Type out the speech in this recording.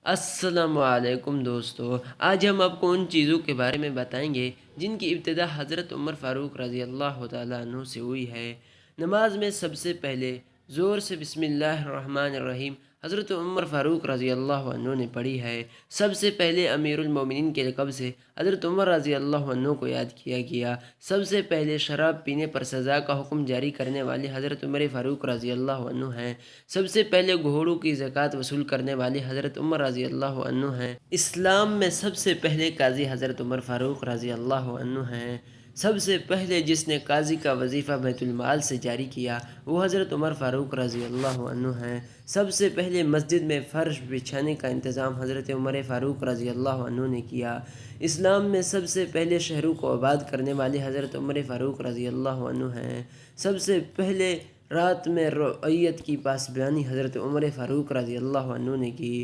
अस्सलामुअलैकुम दोस्तों, आज हम आपको उन चीज़ों के बारे में बताएंगे जिनकी इब्तिदा हज़रत उमर फ़ारूक रज़ी अल्लाह तआला अन्हु से हुई है। नमाज में सबसे पहले ज़ोर से बिस्मिल्लाहिर्रहमानिर्रहीम हज़रत उमर फ़ारूक रज़ी अल्लाह अन्हु ने पढ़ी है। सबसे पहले अमीरुल मोमिनीन के लक़ब से हज़रत उमर रज़ी अल्लाह अन्हु को याद किया गया। सबसे पहले शराब पीने पर सज़ा का हुक्म जारी करने वाले हज़रत उमर फ़ारूक रज़ी अल्लाह अन्हु हैं। सबसे पहले घोड़ों की ज़कात वसूल करने वाले हज़रत उमर रज़ी अल्लाह अन्हु हैं। इस्लाम में सबसे पहले काज़ी हज़रत उमर फ़ारूक रज़ी अल्लाह अन्हु हैं। सबसे पहले जिसने काज़ी का वजीफ़ा बैतुल माल से जारी किया वो हज़रत उमर फ़ारूक रज़ी अल्लाह अन्हु हैं। सबसे पहले मस्जिद में फ़र्श बिछाने का इंतज़ाम हज़रत उमर फ़ारूक रज़ी अल्लाह अन्हु ने किया। इस्लाम में सबसे पहले शहरों को आबाद करने वाले हज़रत उमर फ़ारूक रज़ी अल्लाह अन्हु हैं। सबसे पहले रात में रअयत की पासबानी हज़रत उमर फ़ारूक रज़ी अल्लाह अन्हु ने की।